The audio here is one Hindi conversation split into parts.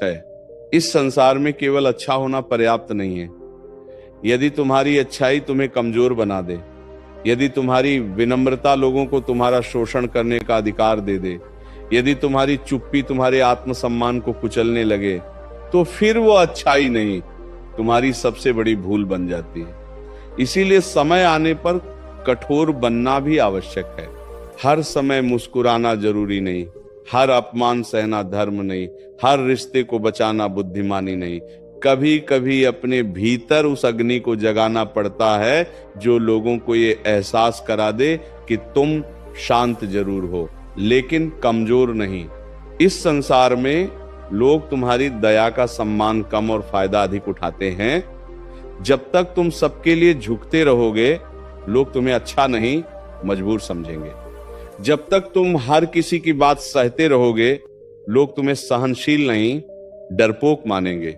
है, इस संसार में केवल अच्छा होना पर्याप्त नहीं है। यदि तुम्हारी अच्छाई तुम्हें कमजोर बना दे, यदि तुम्हारी विनम्रता लोगों को तुम्हारा शोषण करने का अधिकार दे दे, यदि तुम्हारी चुप्पी तुम्हारे आत्मसम्मान को कुचलने लगे, तो फिर वो अच्छाई नहीं, तुम्हारी सबसे बड़ी भूल बन जाती है। इसीलिए समय आने पर कठोर बनना भी आवश्यक है। हर समय मुस्कुराना जरूरी नहीं, हर अपमान सहना धर्म नहीं, हर रिश्ते को बचाना बुद्धिमानी नहीं। कभी कभी अपने भीतर उस अग्नि को जगाना पड़ता है जो लोगों को ये एहसास करा दे कि तुम शांत जरूर हो लेकिन कमजोर नहीं। इस संसार में लोग तुम्हारी दया का सम्मान कम और फायदा अधिक उठाते हैं। जब तक तुम सबके लिए झुकते रहोगे, लोग तुम्हें अच्छा नहीं मजबूर समझेंगे। जब तक तुम हर किसी की बात सहते रहोगे, लोग तुम्हें सहनशील नहीं डरपोक मानेंगे।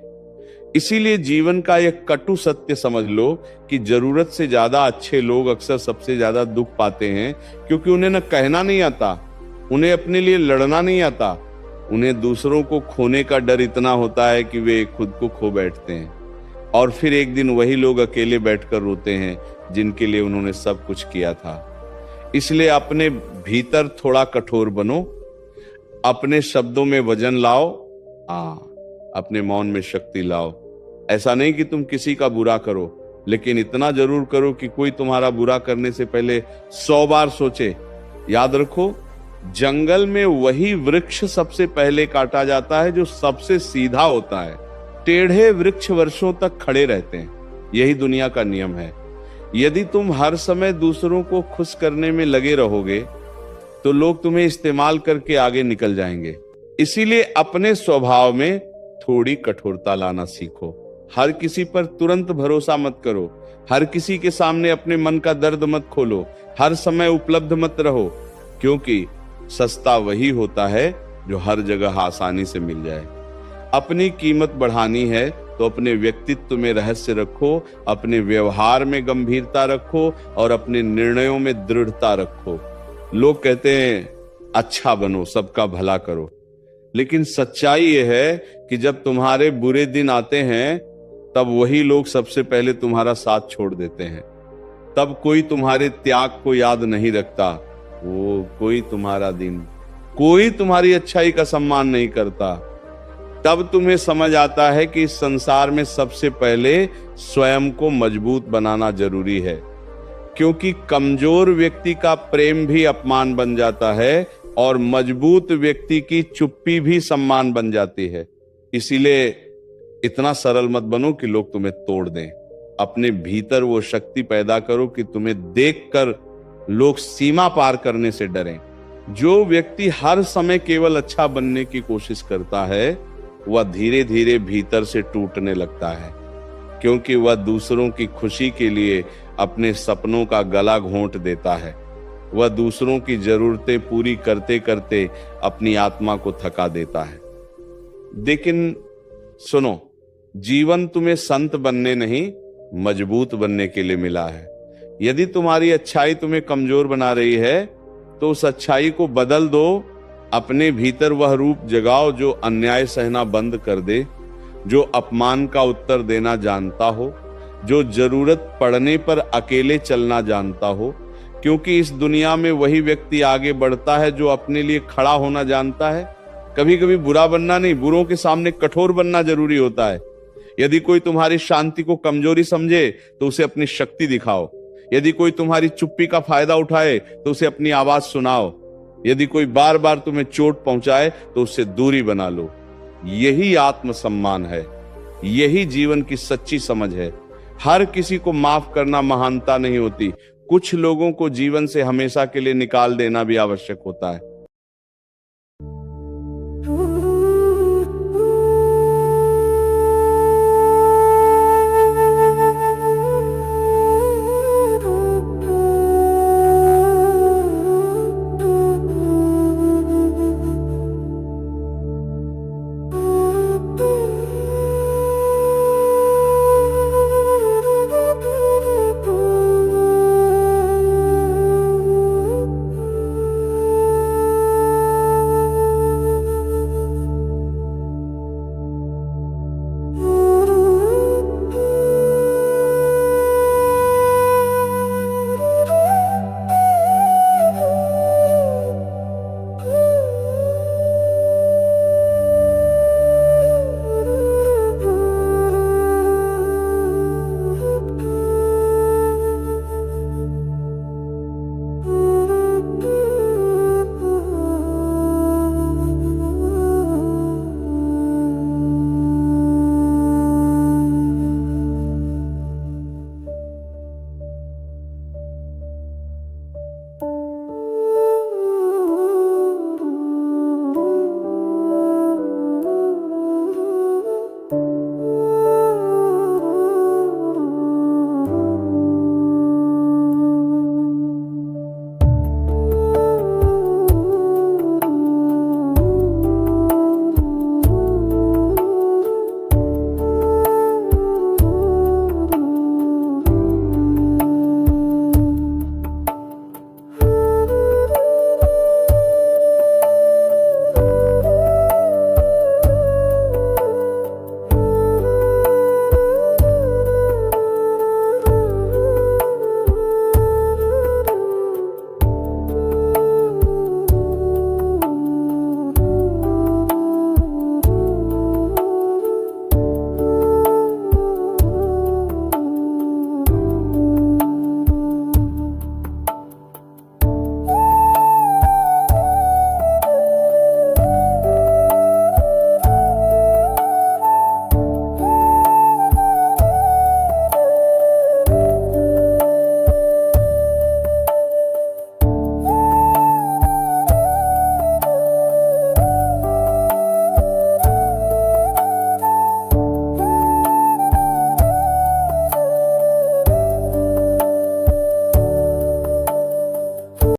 इसीलिए जीवन का यह कटु सत्य समझ लो कि जरूरत से ज्यादा अच्छे लोग अक्सर सबसे ज्यादा दुख पाते हैं, क्योंकि उन्हें न कहना नहीं आता, उन्हें अपने लिए लड़ना नहीं आता, उन्हें दूसरों को खोने का डर इतना होता है कि वे खुद को खो बैठते हैं। और फिर एक दिन वही लोग अकेले बैठकर रोते हैं जिनके लिए उन्होंने सब कुछ किया था। इसलिए अपने भीतर थोड़ा कठोर बनो, अपने शब्दों में वजन लाओ, अपने मौन में शक्ति लाओ। ऐसा नहीं कि तुम किसी का बुरा करो, लेकिन इतना जरूर करो कि कोई तुम्हारा बुरा करने से पहले 100 बार सोचे। याद रखो, जंगल में वही वृक्ष सबसे पहले काटा जाता है जो सबसे सीधा होता है। टेढ़े वृक्ष वर्षों तक खड़े रहते हैं, यही दुनिया का नियम है। यदि तुम हर समय दूसरों को खुश करने में लगे रहोगे, तो लोग तुम्हें इस्तेमाल करके आगे निकल जाएंगे। इसीलिए अपने स्वभाव में थोड़ी कठोरता लाना सीखो। हर किसी पर तुरंत भरोसा मत करो, हर किसी के सामने अपने मन का दर्द मत खोलो, हर समय उपलब्ध मत रहो, क्योंकि सस्ता वही होता है जो हर जगह आसानी से मिल जाए। अपनी कीमत बढ़ानी है तो अपने व्यक्तित्व में रहस्य रखो, अपने व्यवहार में गंभीरता रखो और अपने निर्णयों में दृढ़ता रखो। लोग कहते हैं अच्छा बनो, सबका भला करो, लेकिन सच्चाई यह है कि जब तुम्हारे बुरे दिन आते हैं, तब वही लोग सबसे पहले तुम्हारा साथ छोड़ देते हैं। तब कोई तुम्हारे त्याग को याद नहीं रखता, कोई तुम्हारा दिन, कोई तुम्हारी अच्छाई का सम्मान नहीं करता। तब तुम्हें समझ आता है कि इस संसार में सबसे पहले स्वयं को मजबूत बनाना जरूरी है, क्योंकि कमजोर व्यक्ति का प्रेम भी अपमान बन जाता है और मजबूत व्यक्ति की चुप्पी भी सम्मान बन जाती है। इसीलिए इतना सरल मत बनो कि लोग तुम्हें तोड़ दें। अपने भीतर वो शक्ति पैदा करो कि तुम्हें देखकर लोग सीमा पार करने से डरें। जो व्यक्ति हर समय केवल अच्छा बनने की कोशिश करता है, वह धीरे धीरे भीतर से टूटने लगता है, क्योंकि वह दूसरों की खुशी के लिए अपने सपनों का गला घोंट देता है। वह दूसरों की जरूरतें पूरी करते करते अपनी आत्मा को थका देता है। लेकिन सुनो, जीवन तुम्हें संत बनने नहीं, मजबूत बनने के लिए मिला है। यदि तुम्हारी अच्छाई तुम्हें कमजोर बना रही है, तो उस अच्छाई को बदल दो। अपने भीतर वह रूप जगाओ जो अन्याय सहना बंद कर दे, जो अपमान का उत्तर देना जानता हो, जो जरूरत पड़ने पर अकेले चलना जानता हो। क्योंकि इस दुनिया में वही व्यक्ति आगे बढ़ता है जो अपने लिए खड़ा होना जानता है। कभी कभी बुरा बनना नहीं, बुरों के सामने कठोर बनना जरूरी होता है। यदि कोई तुम्हारी शांति को कमजोरी समझे, तो उसे अपनी शक्ति दिखाओ। यदि कोई तुम्हारी चुप्पी का फायदा उठाए, तो उसे अपनी आवाज सुनाओ। यदि कोई बार बार तुम्हें चोट पहुंचाए, तो उससे दूरी बना लो। यही आत्मसम्मान है, यही जीवन की सच्ची समझ है। हर किसी को माफ करना महानता नहीं होती, कुछ लोगों को जीवन से हमेशा के लिए निकाल देना भी आवश्यक होता है।